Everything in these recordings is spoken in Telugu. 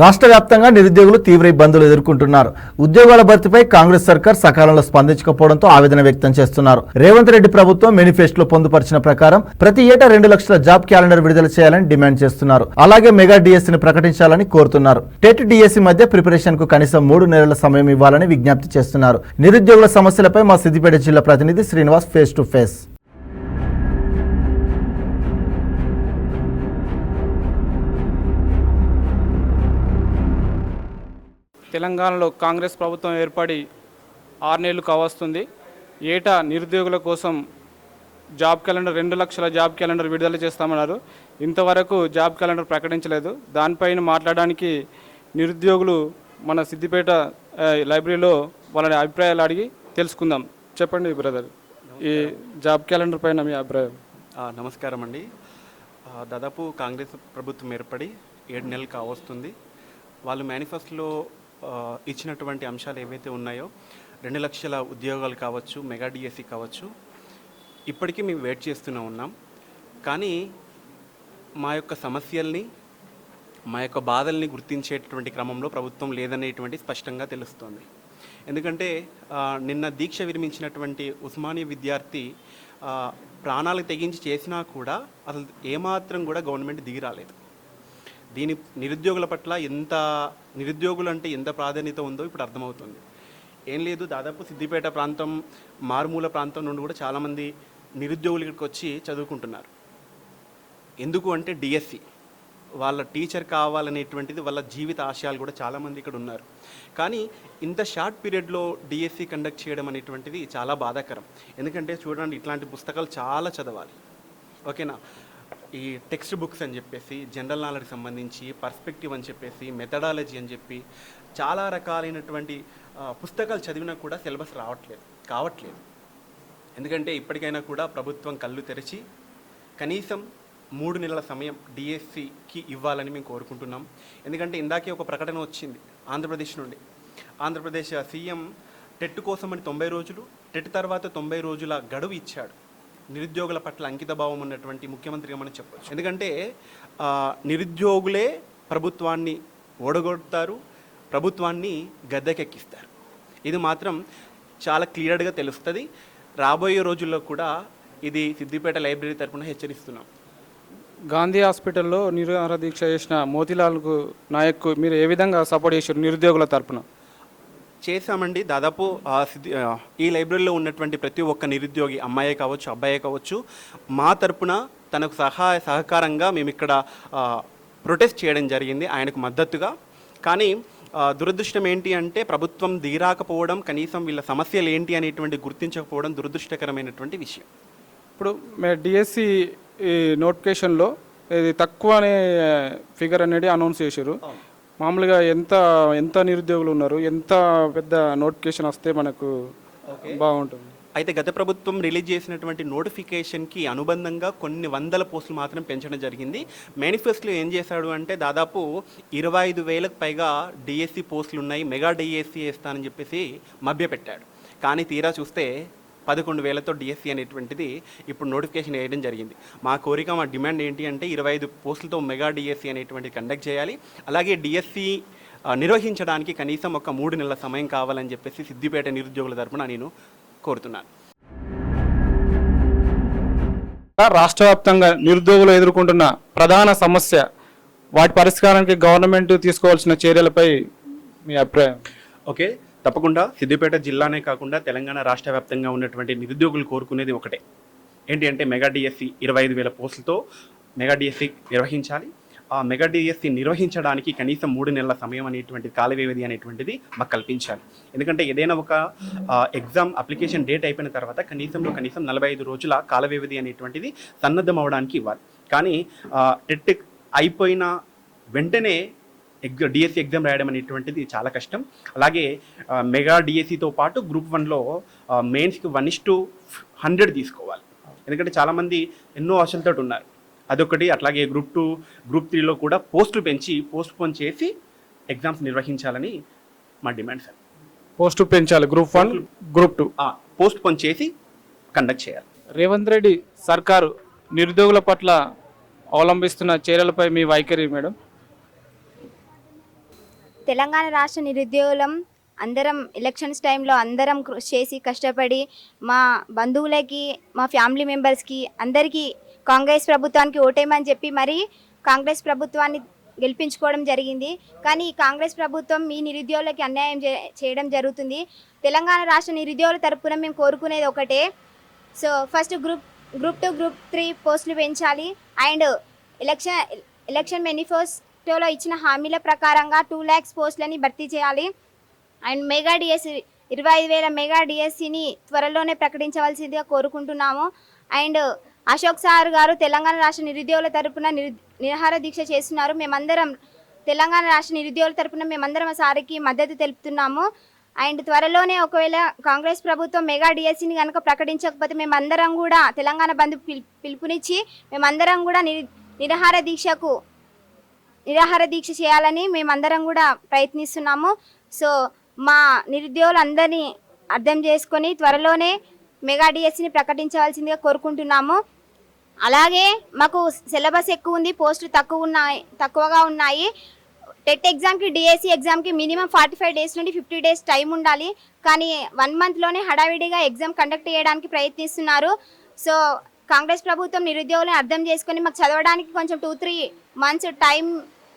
రాష్ట్ర వ్యాప్తంగా నిరుద్యోగులు తీవ్ర ఇబ్బందులు ఎదుర్కొంటున్నారు. ఉద్యోగాల భర్తీపై కాంగ్రెస్ సర్కార్ సకాలంలో స్పందించకపోవడంతో ఆవేదన వ్యక్తం చేస్తున్నారు. రేవంత్ రెడ్డి ప్రభుత్వం మేనిఫెస్టోలో పొందుపరిచిన ప్రకారం ప్రతి ఏటా 2 లక్షల జాబ్ క్యాలెండర్ విడుదల చేయాలని డిమాండ్ చేస్తున్నారు. అలాగే మెగా డిఎస్సిని ప్రకటించాలని కోరుతున్నారు. టెట్ డిఎస్సి మధ్య ప్రిపరేషన్ కు కనీసం 3 నెలల సమయం ఇవ్వాలని విజ్ఞప్తి చేస్తున్నారు. నిరుద్యోగుల సమస్యలపై మా సిద్దిపేట జిల్లా ప్రతినిధి శ్రీనివాస్ ఫేస్ టు ఫేస్. తెలంగాణలో కాంగ్రెస్ ప్రభుత్వం ఏర్పడి 6 నెలలు కావస్తుంది. ఏటా నిరుద్యోగుల కోసం జాబ్ క్యాలెండర్ 2 లక్షల జాబ్ క్యాలెండర్ విడుదల చేస్తామన్నారు. ఇంతవరకు జాబ్ క్యాలెండర్ ప్రకటించలేదు. దానిపైన మాట్లాడడానికి నిరుద్యోగులు మన సిద్దిపేట లైబ్రరీలో వాళ్ళ అభిప్రాయాలు అడిగి తెలుసుకుందాం. చెప్పండి బ్రదర్, ఈ జాబ్ క్యాలెండర్ పైన మీ అభిప్రాయం. నమస్కారం అండి. దాదాపు కాంగ్రెస్ ప్రభుత్వం ఏర్పడి 7 నెలలు కావస్తుంది. వాళ్ళు మేనిఫెస్టోలో ఇచ్చినటువంటి అంశాలు ఏవైతే ఉన్నాయో 2 లక్షల ఉద్యోగాలు కావచ్చు, మెగా డిఎస్సి కావచ్చు, ఇప్పటికీ మేము వెయిట్ చేస్తూనే ఉన్నాం. కానీ మా యొక్క సమస్యల్ని, మా యొక్క బాధల్ని గుర్తించేటటువంటి క్రమంలో ప్రభుత్వం లేదనేటువంటి స్పష్టంగా తెలుస్తోంది. ఎందుకంటే నిన్న దీక్ష విరమించినటువంటి ఉస్మానియా విద్యార్థి ప్రాణాలు తెగించి చేసినా కూడా అసలు ఏమాత్రం కూడా గవర్నమెంట్ దిగి రాలేదు. దీని నిరుద్యోగుల పట్ల నిరుద్యోగులు అంటే ఎంత ప్రాధాన్యత ఉందో ఇప్పుడు అర్థమవుతుంది. ఏం లేదు, దాదాపు సిద్దిపేట ప్రాంతం, మారుమూల ప్రాంతం నుండి కూడా చాలామంది నిరుద్యోగులు ఇక్కడికి వచ్చి చదువుకుంటున్నారు. ఎందుకు అంటే డిఎస్సి, వాళ్ళ టీచర్ కావాలనేటువంటిది వాళ్ళ జీవిత ఆశయాలు కూడా చాలామంది ఇక్కడ ఉన్నారు. కానీ ఇంత షార్ట్ పీరియడ్లో డిఎస్సి కండక్ట్ చేయడం అనేటువంటిది చాలా బాధాకరం. ఎందుకంటే చూడండి, ఇట్లాంటి పుస్తకాలు చాలా చదవాలి, ఓకేనా. ఈ టెక్స్ట్ బుక్స్ అని చెప్పేసి, జనరల్ నాలెడ్జ్కి సంబంధించి, పర్స్పెక్టివ్ అని చెప్పేసి, మెథడాలజీ అని చెప్పి చాలా రకాలైనటువంటి పుస్తకాలు చదివినా కూడా సిలబస్ కావట్లేదు. ఎందుకంటే ఇప్పటికైనా కూడా ప్రభుత్వం కళ్ళు తెరిచి కనీసం 3 నెలల సమయం డిఎస్సికి ఇవ్వాలని మేము కోరుకుంటున్నాం. ఎందుకంటే ఇందాకే ఒక ప్రకటన వచ్చింది ఆంధ్రప్రదేశ్ నుండి. ఆంధ్రప్రదేశ్ సీఎం టెట్ కోసమని 90 రోజులు, టెట్ తర్వాత 90 రోజుల గడువు ఇచ్చాడు. నిరుద్యోగుల పట్ల అంకిత భావం ఉన్నటువంటి ముఖ్యమంత్రిగా మనం చెప్పవచ్చు. ఎందుకంటే నిరుద్యోగులే ప్రభుత్వాన్ని ఓడగొడతారు, ప్రభుత్వాన్ని గద్దెకెక్కిస్తారు. ఇది మాత్రం చాలా క్లియర్గా తెలుస్తుంది. రాబోయే రోజుల్లో కూడా ఇది సిద్దిపేట లైబ్రరీ తరఫున హెచ్చరిస్తున్నాం. గాంధీ హాస్పిటల్లో నిరాహార దీక్ష చేసిన మోతీలాల్ నాయక్ మీరు ఏ విధంగా సపోర్ట్ చేశారు నిరుద్యోగుల తరఫున? చేశామండి. దాదాపు ఈ లైబ్రరీలో ఉన్నటువంటి ప్రతి ఒక్క నిరుద్యోగి, అమ్మాయే కావచ్చు, అబ్బాయే కావచ్చు, మా తరపున తనకు సహకారంగా మేము ఇక్కడ ప్రొటెస్ట్ చేయడం జరిగింది, ఆయనకు మద్దతుగా. కానీ దురదృష్టం ఏంటి అంటే ప్రభుత్వం దిగిరాకపోవడం, కనీసం వీళ్ళ సమస్యలు ఏంటి అనేటువంటి గుర్తించకపోవడం దురదృష్టకరమైనటువంటి విషయం. ఇప్పుడు డిఎస్సి నోటిఫికేషన్లో ఇది తక్కువనే ఫిగర్ అనేది అనౌన్స్ చేశారు. మామూలుగా ఎంత నిరుద్యోగులు ఉన్నారు, ఎంత పెద్ద నోటిఫికేషన్ వస్తే మనకు బాగుంటుంది? అయితే గత ప్రభుత్వం రిలీజ్ చేసినటువంటి నోటిఫికేషన్కి అనుబంధంగా కొన్ని వందల పోస్టులు మాత్రం పెంచడం జరిగింది. మేనిఫెస్టోలో ఏం చేశాడు అంటే దాదాపు 25,000కు పైగా డిఎస్సి పోస్టులు ఉన్నాయి, మెగా డిఎస్సి వేస్తానని చెప్పేసి మభ్యపెట్టాడు. కానీ తీరా చూస్తే 11,000తో డిఎస్సి అనేటువంటిది ఇప్పుడు నోటిఫికేషన్ వేయడం జరిగింది. మా కోరిక, మా డిమాండ్ ఏంటి అంటే 25 పోస్టులతో మెగా డిఎస్సి అనేటువంటిది కండక్ట్ చేయాలి. అలాగే డిఎస్సి నిర్వహించడానికి కనీసం ఒక 3 నెలల సమయం కావాలని చెప్పేసి సిద్దిపేట నిరుద్యోగుల తరఫున నేను కోరుతున్నాను. రాష్ట్ర వ్యాప్తంగా నిరుద్యోగులు ఎదుర్కొంటున్న ప్రధాన సమస్య, వాటి పరిష్కారానికి గవర్నమెంట్ తీసుకోవాల్సిన చర్యలపై మీ అభిప్రాయం? ఓకే, తప్పకుండా. సిద్దిపేట జిల్లానే కాకుండా తెలంగాణ రాష్ట్ర వ్యాప్తంగా ఉన్నటువంటి నిరుద్యోగులు కోరుకునేది ఒకటే, ఏంటి అంటే మెగా డిఎస్సి 25,000 పోస్టులతో మెగా డిఎస్సి నిర్వహించాలి. ఆ మెగా డిఎస్సి నిర్వహించడానికి కనీసం 3 నెలల సమయం అనేటువంటి కాల వ్యవధి అనేటువంటిది మాకు కల్పించాలి. ఎందుకంటే ఏదైనా ఒక ఎగ్జామ్ అప్లికేషన్ డేట్ అయిపోయిన తర్వాత కనీసం 45 రోజుల కాల వ్యవధి అనేటువంటిది సన్నద్ధం అవడానికి ఇవ్వాలి. కానీ టెట్ అయిపోయిన వెంటనే డిఎస్సి ఎగ్జామ్ రాయడం అనేటువంటిది చాలా కష్టం. అలాగే మెగా డిఎస్సితో పాటు గ్రూప్ 1లో మెయిన్స్కి 1:100 తీసుకోవాలి. ఎందుకంటే చాలామంది ఎన్నో ఆశలతో ఉన్నారు, అదొకటి. అట్లాగే గ్రూప్ 2, గ్రూప్ 3లో కూడా పోస్టులు పెంచి పోస్ట్పోన్ చేసి ఎగ్జామ్స్ నిర్వహించాలని మా డిమాండ్ సార్. పోస్టు పెంచాలి, గ్రూప్ 1, గ్రూప్ 2 పోస్ట్పోన్ చేసి కండక్ట్ చేయాలి. రేవంత్ రెడ్డి సర్కారు నిరుద్యోగుల పట్ల అవలంబిస్తున్న చర్యలపై మీ వైఖరి మేడం? తెలంగాణ రాష్ట్ర నిరుద్యోగులం అందరం ఎలక్షన్స్ టైంలో అందరం కృషి చేసి కష్టపడి మా బంధువులకి మా ఫ్యామిలీ మెంబర్స్కి అందరికీ కాంగ్రెస్ ప్రభుత్వానికి ఓటేయమని చెప్పి మరి కాంగ్రెస్ ప్రభుత్వాన్ని గెలిపించుకోవడం జరిగింది. కానీ ఈ కాంగ్రెస్ ప్రభుత్వం ఈ నిరుద్యోగులకి అన్యాయం చేయడం జరుగుతుంది. తెలంగాణ రాష్ట్ర నిరుద్యోగుల తరపున మేము కోరుకునేది ఒకటే. సో ఫస్ట్ గ్రూప్ 2 గ్రూప్ 3 పోస్టులు పెంచాలి అండ్ ఎలక్షన్ మేనిఫెస్టోలో ఇచ్చిన హామీల ప్రకారంగా 2 lakhs పోస్టులని భర్తీ చేయాలి అండ్ మెగా డిఎస్సి 25,000 మెగా డిఎస్సిని త్వరలోనే ప్రకటించవలసిందిగా కోరుకుంటున్నాము. అండ్ అశోక్ సార్ గారు తెలంగాణ రాష్ట్ర నిరుద్యోగుల తరపున నిరాహార దీక్ష చేస్తున్నారు. మేమందరం తెలంగాణ రాష్ట్ర నిరుద్యోగుల తరపున మేమందరం ఆ సార్కి మద్దతు తెలుపుతున్నాము. అండ్ త్వరలోనే ఒకవేళ కాంగ్రెస్ ప్రభుత్వం మెగా డిఎస్సిని కనుక ప్రకటించకపోతే మేమందరం కూడా తెలంగాణ బంద్ పిలుపునిచ్చి మేమందరం కూడా నిరాహార దీక్ష చేయాలని మేమందరం కూడా ప్రయత్నిస్తున్నాము. సో మా నిరుద్యోగులందరినీ అర్థం చేసుకొని త్వరలోనే మెగా డిఎస్సిని ప్రకటించవలసిందిగా కోరుకుంటున్నాము. అలాగే మాకు సిలబస్ ఎక్కువ ఉంది, పోస్టులు తక్కువగా ఉన్నాయి. టెట్ ఎగ్జామ్కి డిఎస్సి ఎగ్జామ్కి మినిమం 45 days నుండి 50 days టైం ఉండాలి. కానీ 1 monthలోనే హడావిడిగా ఎగ్జామ్ కండక్ట్ చేయడానికి ప్రయత్నిస్తున్నారు. సో కాంగ్రెస్ ప్రభుత్వం నిరుద్యోగులను అర్థం చేసుకొని మాకు చదవడానికి కొంచెం 2-3 months టైం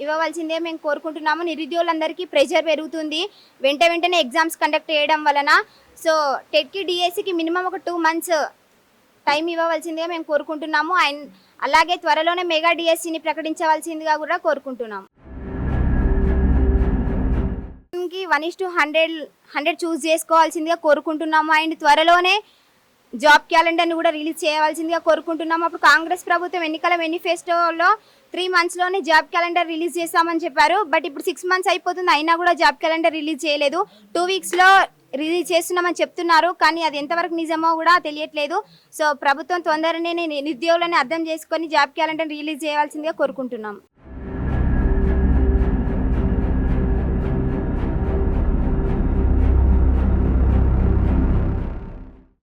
ఇవ్వవలసిందే మేము కోరుకుంటున్నాము. నిరుద్యోగులందరికీ ప్రెషర్ పెరుగుతుంది వెంటనే ఎగ్జామ్స్ కండక్ట్ చేయడం వలన. సో టెట్కి డిఎస్సికి మినిమం ఒక 2 months టైం ఇవ్వవలసిందిగా మేము కోరుకుంటున్నాము. అండ్ అలాగే త్వరలోనే మెగా డిఎస్సిని ప్రకటించవలసిందిగా కూడా కోరుకుంటున్నాము. 1:100 చూస్ చేసుకోవాల్సిందిగా కోరుకుంటున్నాము. అండ్ త్వరలోనే జాబ్ క్యాలెండర్ని కూడా రిలీజ్ చేయవలసిందిగా కోరుకుంటున్నాము. అప్పుడు కాంగ్రెస్ ప్రభుత్వం ఎన్నికల మేనిఫెస్టోలో 3 monthsలోనే జాబ్ క్యాలెండర్ రిలీజ్ చేస్తామని చెప్పారు. బట్ ఇప్పుడు 6 months అయిపోతుంది, అయినా కూడా జాబ్ క్యాలెండర్ రిలీజ్ చేయలేదు. 2 weeksలో రిలీజ్ చేస్తున్నామని చెప్తున్నారు, కానీ అది ఎంతవరకు నిజమో కూడా తెలియట్లేదు. సో ప్రభుత్వం తొందరనే నిరుద్యోగులని అర్థం చేసుకొని జాబ్ క్యాలెండర్ రిలీజ్ చేయవలసిందిగా కోరుకుంటున్నాం.